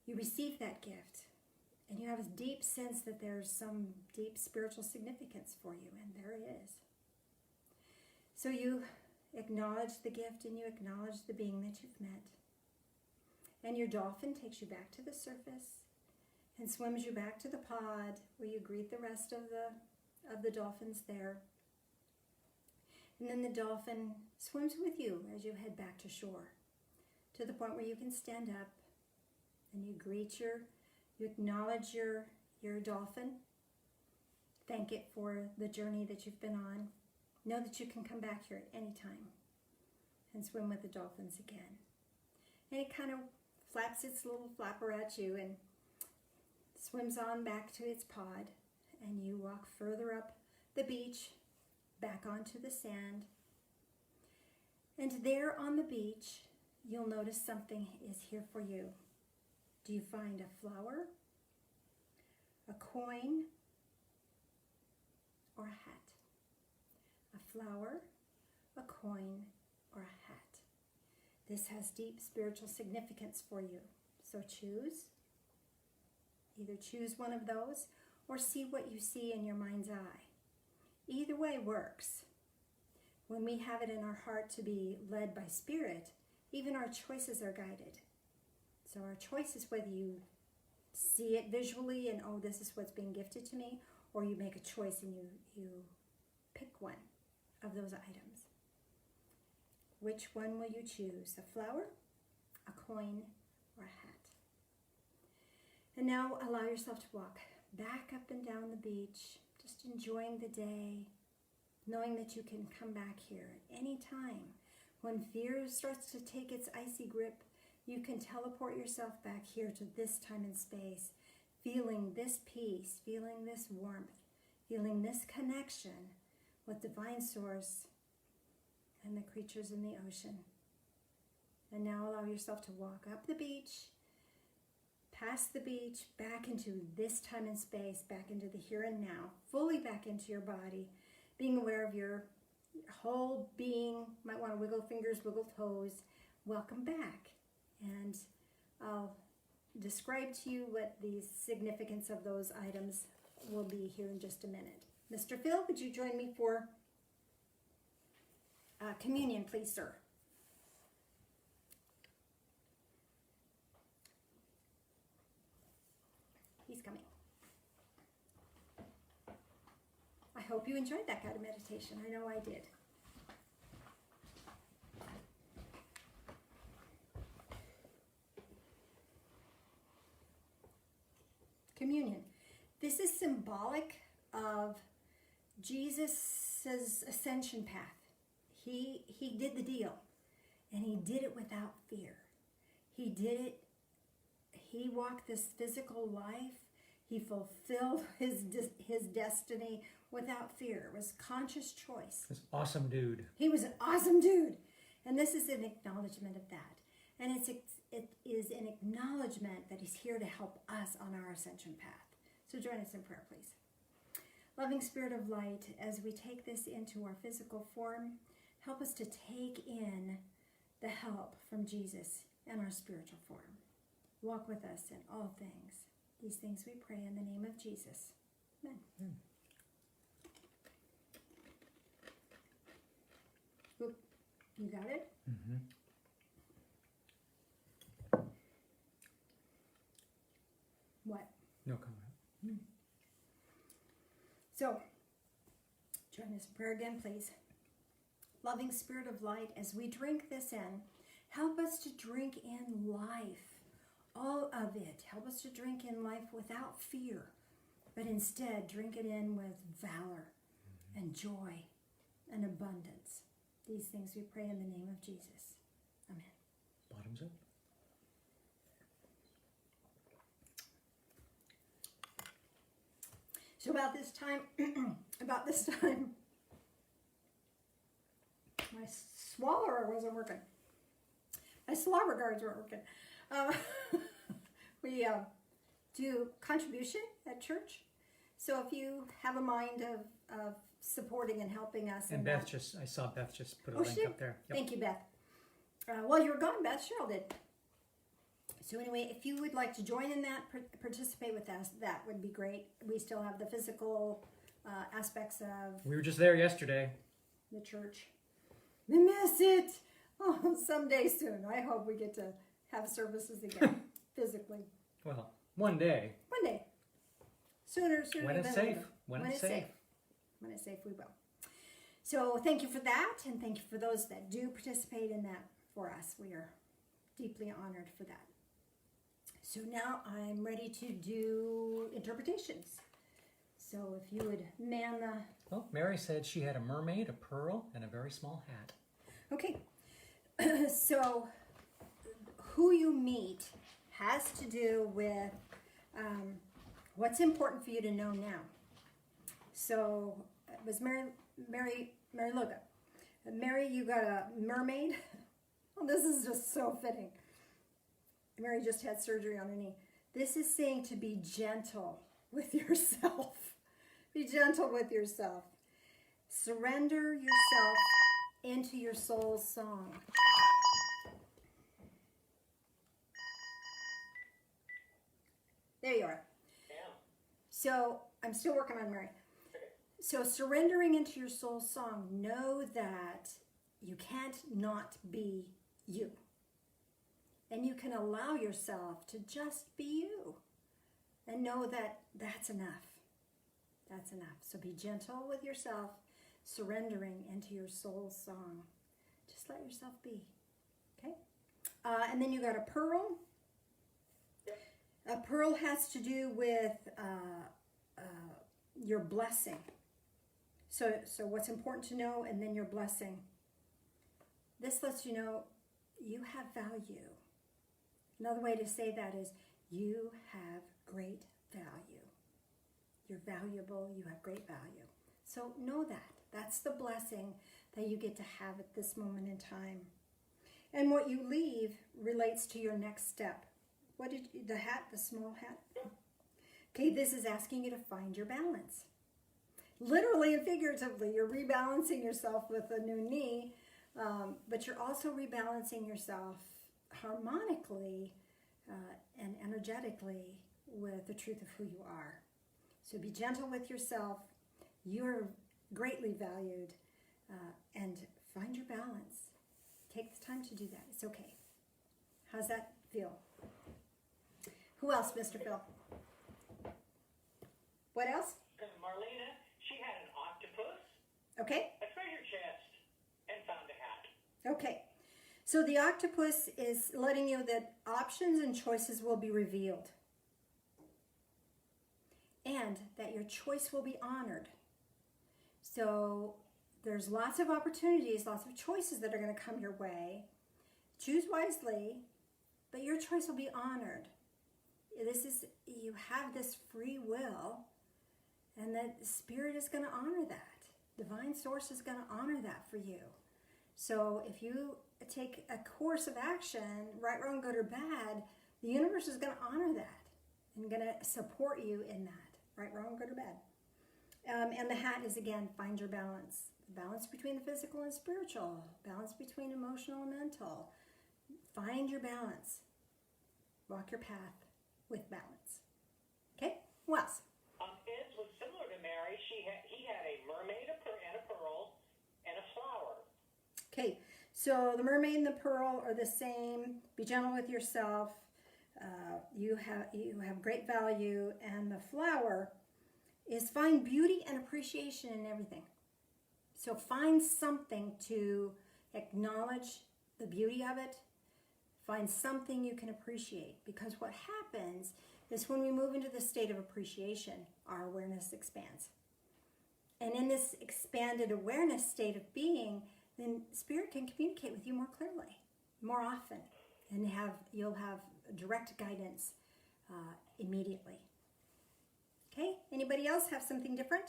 You receive that gift, and you have a deep sense that there's some deep spiritual significance for you, and there it is. So you acknowledge the gift and you acknowledge the being that you've met. And your dolphin takes you back to the surface and swims you back to the pod where you greet the rest of the dolphins there. And then the dolphin swims with you as you head back to shore, to the point where you can stand up and you acknowledge your dolphin, thank it for the journey that you've been on. Know that you can come back here at any time and swim with the dolphins again. And it kind of flaps its little flapper at you and swims on back to its pod and you walk further up the beach, back onto the sand. And there on the beach, you'll notice something is here for you. Do you find a flower, a coin, or a hat? A flower, a coin, or a hat. This has deep spiritual significance for you. So choose. Either choose one of those or see what you see in your mind's eye. Either way works. When we have it in our heart to be led by Spirit, even our choices are guided. So our choice is whether you see it visually and, oh, this is what's being gifted to me, or you make a choice and you pick one of those items. Which one will you choose? A flower, a coin, or a hat? And now allow yourself to walk back up and down the beach, just enjoying the day, knowing that you can come back here at any time. When fear starts to take its icy grip, you can teleport yourself back here to this time and space, feeling this peace, feeling this warmth, feeling this connection with Divine Source and the creatures in the ocean. And now allow yourself to walk up the beach, past the beach, back into this time and space, back into the here and now, fully back into your body, being aware of your whole being. Might want to wiggle fingers, wiggle toes. Welcome back. And I'll describe to you what the significance of those items will be here in just a minute. Mr. Phil, would you join me for communion, please, sir? He's coming. I hope you enjoyed that guided meditation. I know I did. Communion. This is symbolic of Jesus' ascension path. He did the deal, and he did it without fear. He did it. He walked this physical life. He fulfilled his destiny without fear. It was conscious choice. This awesome dude. He was an awesome dude. And this is an acknowledgement of that. And it is an acknowledgement that he's here to help us on our ascension path. So join us in prayer, please. Loving Spirit of Light, as we take this into our physical form, help us to take in the help from Jesus in our spiritual form. Walk with us in all things. These things we pray in the name of Jesus. Amen. Oop, you got it? Mm-hmm. What? No comment. So, join us in prayer again, please. Loving Spirit of Light, as we drink this in, help us to drink in life. All of it. Help us to drink in life without fear, but instead drink it in with valor and joy and abundance. These things we pray in the name of Jesus. Amen. Bottoms up. So about this time, my swallower wasn't working. My slobber guards weren't working. We do contribution at church. So if you have a mind of supporting and helping us. And Beth I saw Beth just put a link up there. Yep. Thank you, Beth. While you were gone, Beth, Cheryl did. So anyway, if you would like to join in that, participate with us, that would be great. We still have the physical aspects of We were just there yesterday. the church. We miss it. Oh, someday soon. I hope we get to have services again, physically. Well, one day. One day. Sooner When it's than safe. later. When it's safe. When it's safe, we will. So thank you for that, and thank you for those that do participate in that for us. We are deeply honored for that. So now I'm ready to do interpretations. So if you would man the... Well, Mary said she had a mermaid, a pearl, and a very small hat. Okay. So who you meet has to do with what's important for you to know now. So it was Mary Loga. Mary, you got a mermaid. Well, this is just so fitting. Mary just had surgery on her knee. This is saying to be gentle with yourself. Be gentle with yourself. Surrender yourself into your soul's song. There you are. Yeah. So I'm still working on Mary. So surrendering into your soul's song, know that you can't not be you. And you can allow yourself to just be you. And know that that's enough. That's enough. So be gentle with yourself, surrendering into your soul's song. Just let yourself be. Okay? And then you got a pearl. Yep. A pearl has to do with your blessing. So what's important to know, and then your blessing. This lets you know you have value. Another way to say that is you have great value. You're valuable, you have great value. So know that. That's the blessing that you get to have at this moment in time. And what you leave relates to your next step. What did you, the hat, the small hat? Okay, this is asking you to find your balance. Literally and figuratively, you're rebalancing yourself with a new knee, but you're also rebalancing yourself harmonically and energetically with the truth of who you are. So be gentle with yourself. You're greatly valued, and find your balance. Take the time to do that. It's okay. How's that feel? Who else, Mr. Phil? What else? Marlena, she had an octopus, Okay. a treasure chest, and found a hat. Okay. So the octopus is letting you know that options and choices will be revealed. And that your choice will be honored. So there's lots of opportunities, lots of choices that are going to come your way. Choose wisely, but your choice will be honored. You have this free will, and that Spirit is going to honor that. Divine Source is going to honor that for you. So if you take a course of action, right, wrong, good, or bad, the universe is going to honor that and going to support you in that. Right, wrong, good, or bad. And the hat is, again, find your balance. Balance between the physical and spiritual. Balance between emotional and mental. Find your balance. Walk your path with balance. Okay? Who else? Ed was similar to Mary. He had a mermaid and a pearl and a flower. Okay, so the mermaid and the pearl are the same. Be gentle with yourself. You have great value, and the flower is find beauty and appreciation in everything. So find something to acknowledge the beauty of it. Find something you can appreciate, because what happens is when we move into the state of appreciation, our awareness expands. And in this expanded awareness state of being, then Spirit can communicate with you more clearly, more often, and you'll have direct guidance immediately. Okay, anybody else have something different?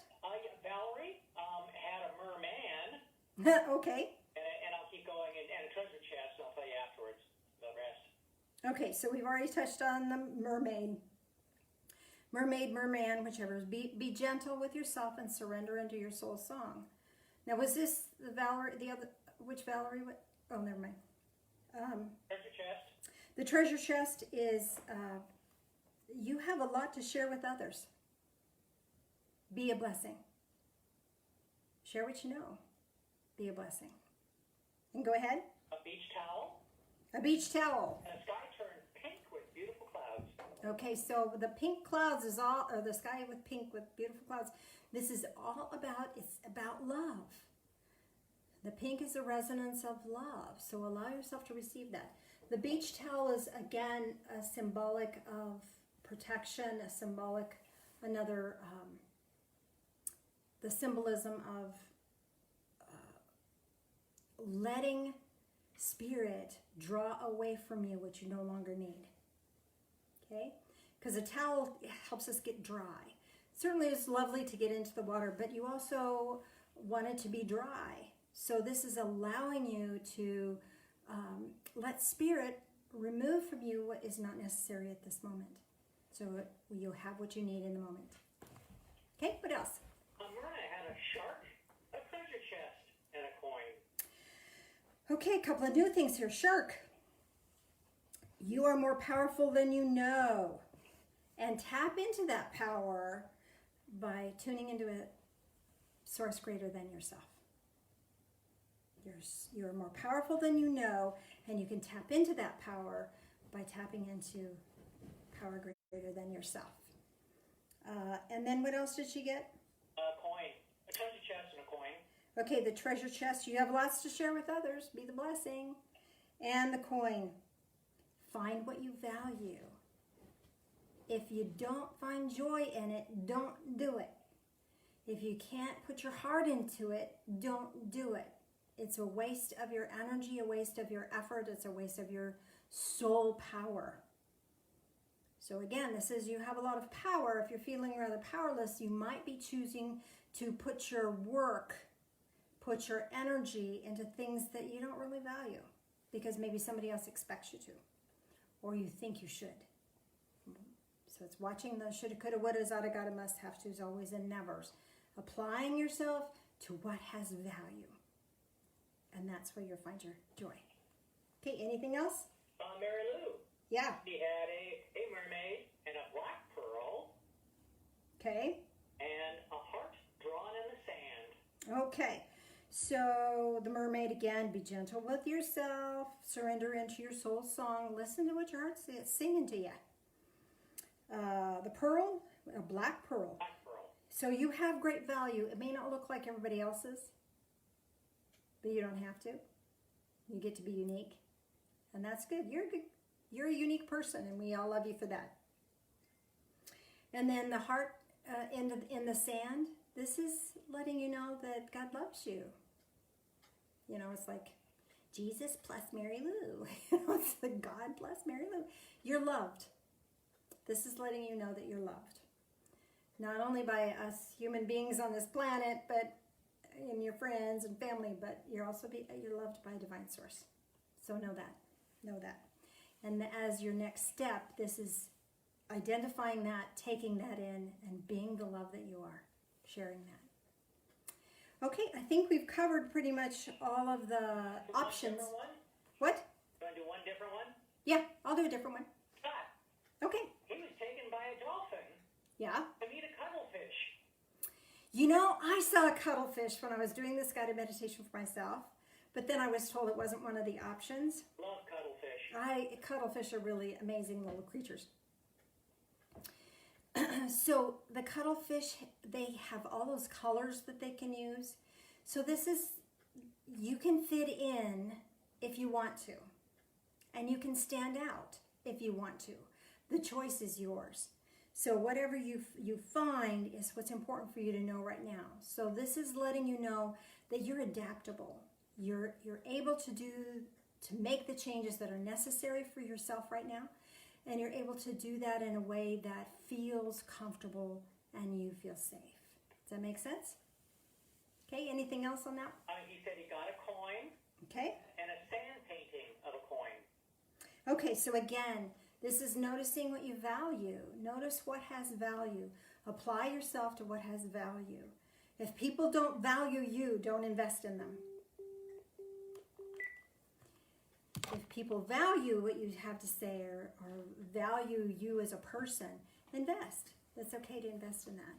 Valerie had a merman, Okay. and I'll keep going, and a treasure chest. I'll tell you afterwards the rest. Okay, so we've already touched on the mermaid. Mermaid, merman, whichever. Be gentle with yourself and surrender into your soul song. Now, was this the Valerie, which Valerie? Oh, never mind. Treasure chest. The treasure chest is, you have a lot to share with others. Be a blessing. Share what you know. Be a blessing. And go ahead. A beach towel. A beach towel. And a sky turned pink with beautiful clouds. Okay, so the pink clouds is all, or the sky with pink with beautiful clouds. This is all about, it's about love. The pink is a resonance of love, so allow yourself to receive that. The beach towel is, again, a symbolic of protection, a symbolic, the symbolism of letting Spirit draw away from you what you no longer need. Okay? Because a towel helps us get dry. certainly it's lovely to get into the water, but you also want it to be dry. So this is allowing you to let spirit remove from you what is not necessary at this moment. So you have what you need in the moment. Okay, what else? Myrna had a shark, a treasure chest, and a coin. Okay, a couple of new things here. Shark, you are more powerful than you know. And tap into that power by tuning into a source greater than yourself. You're more powerful than you know, and you can tap into that power by tapping into power greater than yourself. And then what else did she get? A coin, a treasure chest, and a coin. Okay, the treasure chest. You have lots to share with others. Be the blessing. And the coin. Find what you value. If you don't find joy in it, don't do it. If you can't put your heart into it, don't do it. It's a waste of your energy, a waste of your effort. It's a waste of your soul power. So again, this is you have a lot of power. If you're feeling rather powerless, you might be choosing to put your work, put your energy into things that you don't really value because maybe somebody else expects you to, or you think you should. So it's watching the shoulda, coulda, woulda, oughta, gotta, must, have to's, always, and nevers. Applying yourself to what has value. And that's where you'll find your joy. Okay, anything else? Mary Lou. Yeah. She had a mermaid and a black pearl Okay. and a heart drawn in the sand. Okay. So the mermaid again, be gentle with yourself. Surrender into your soul song. Listen to what your heart's singing to you. The pearl, a black pearl. Black pearl. So you have great value. It may not look like everybody else's, but you don't have to. You get to be unique, and that's good. You're a unique person, and we all love you for that. And then the heart in the sand. This is letting you know that God loves you. You know, it's like Jesus plus Mary Lou. It's the God plus Mary Lou. You're loved. This is letting you know that you're loved. Not only by us human beings on this planet, but in your friends and family, but you're loved by a divine source. So know that. And as your next step, this is identifying that, taking that in, and being the love that you are, sharing that. Okay, I think we've covered pretty much all of the options. One? What? You want to do one different one? Yeah, I'll do a different one. Scott, Okay. he was taken by a dolphin Yeah. to meet a cuttlefish. You know, I saw a cuttlefish when I was doing this guided meditation for myself, but then I was told it wasn't one of the options. Love cuttlefish. Cuttlefish are really amazing little creatures. So the cuttlefish, they have all those colors that they can use. So you can fit in if you want to. And you can stand out if you want to. The choice is yours. So whatever you find is what's important for you to know right now. So this is letting you know that you're adaptable. You're able to make the changes that are necessary for yourself right now. And you're able to do that in a way that feels comfortable and you feel safe. Does that make sense? Okay, anything else on that? He said he got a coin Okay. and a sand painting of a coin. Okay, so again, this is noticing what you value. Notice what has value. Apply yourself to what has value. If people don't value you, don't invest in them. If people value what you have to say or value you as a person, invest. It's okay to invest in that.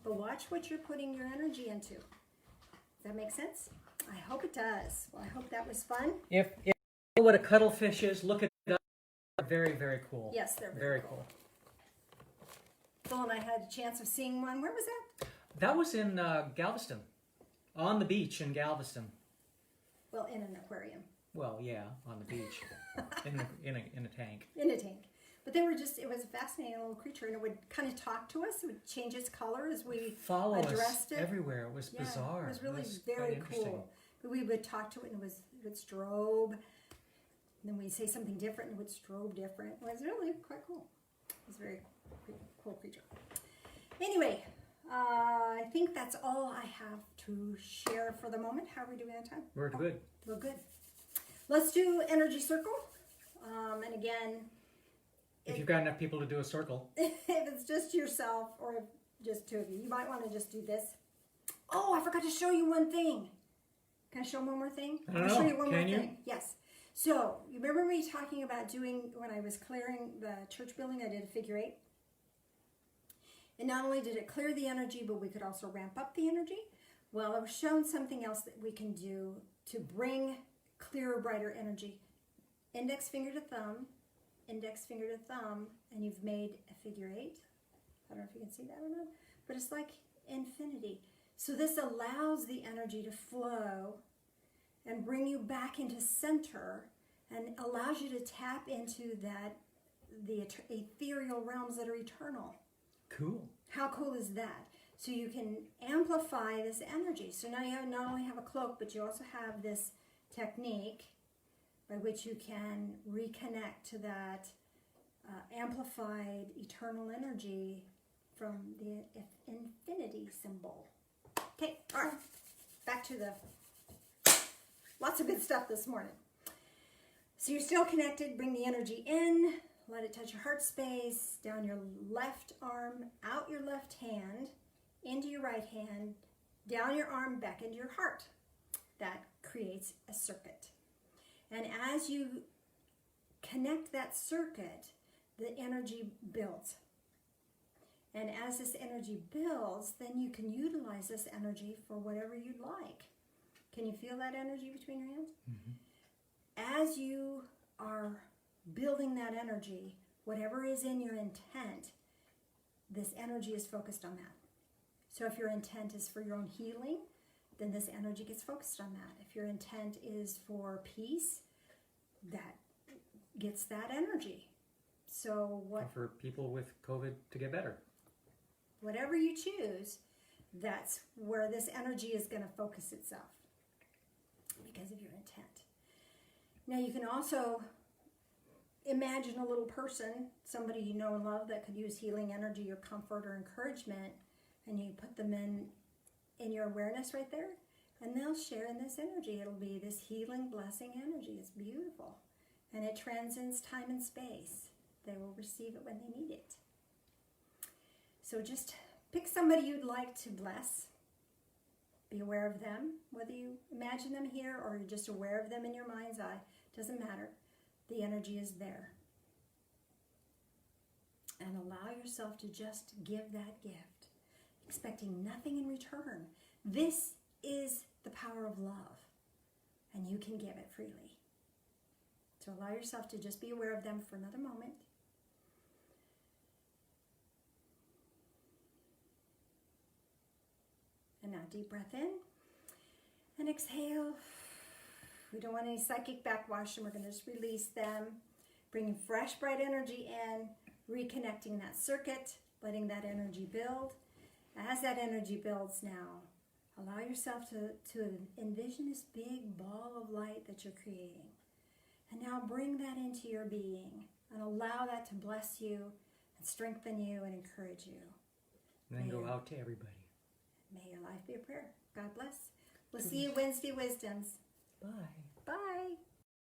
But watch what you're putting your energy into. Does that make sense? I hope it does. Well, I hope that was fun. If you know what a cuttlefish is, look at it up. Very, very cool. Yes, they're Very cool. Phil and I had a chance of seeing one. Where was that? That was in Galveston, on the beach in Galveston. Well, in an aquarium. Well, yeah, on the beach, in a tank. In a tank. But it was a fascinating little creature, and it would kind of talk to us. It would change its color as we Follow addressed us it. everywhere. It was bizarre. It was really quite very interesting. cool. But we would talk to it, and it would strobe. And then we'd say something different, and it would strobe different. It was really quite cool. It was a very cool creature. Anyway, I think that's all I have to share for the moment. How are we doing on time? We're good. We're good. Let's do energy circle. And again, If you've got enough people to do a circle. if it's just yourself or just two of you, you might want to just do this. Oh, I forgot to show you one thing. Can I show one more thing? I don't I'll know. show you one Can more you? thing. Yes. So, you remember me talking about doing, when I was clearing the church building, I did a figure 8. And not only did it clear the energy, but we could also ramp up the energy. Well, I was shown something else that we can do to bring clearer, brighter energy. Index finger to thumb, and you've made a figure 8. I don't know if you can see that or not, but it's like infinity. So this allows the energy to flow and bring you back into center and allows you to tap into the ethereal realms that are eternal. Cool. How cool is that? So you can amplify this energy. So now you not only have a cloak, but you also have this technique by which you can reconnect to that amplified eternal energy from the infinity symbol. Okay, all right. Back to lots of good stuff this morning. So you're still connected. Bring the energy in. Let it touch your heart space, down your left arm, out your left hand, into your right hand, down your arm, back into your heart. That creates a circuit. And as you connect that circuit, the energy builds. And as this energy builds, then you can utilize this energy for whatever you'd like. Can you feel that energy between your hands? Mm-hmm. As you are building that energy, whatever is in your intent, this energy is focused on that. So if your intent is for your own healing, then this energy gets focused on that. If your intent is for peace, that gets that energy. So Or for people with COVID to get better. whatever you choose, that's where this energy is going to focus itself because of your intent. Now you can also imagine a little person, somebody you know and love that could use healing energy or comfort or encouragement, and you put them in your awareness right there, and they'll share in this energy. It'll be this healing, blessing energy. It's beautiful. And it transcends time and space. They will receive it when they need it. So just pick somebody you'd like to bless. Be aware of them. Whether you imagine them here or you're just aware of them in your mind's eye, doesn't matter. The energy is there. And allow yourself to just give that gift, expecting nothing in return. This is the power of love, and you can give it freely. So allow yourself to just be aware of them for another moment. And now deep breath in and exhale. We don't want any psychic backwash, and we're going to just release them, bringing fresh, bright energy in, reconnecting that circuit, letting that energy build. As that energy builds now, allow yourself to envision this big ball of light that you're creating. And now bring that into your being and allow that to bless you and strengthen you and encourage you. And then go out to everybody. May your life be a prayer. God bless. We'll see you Wednesday Wisdoms. Bye. Bye.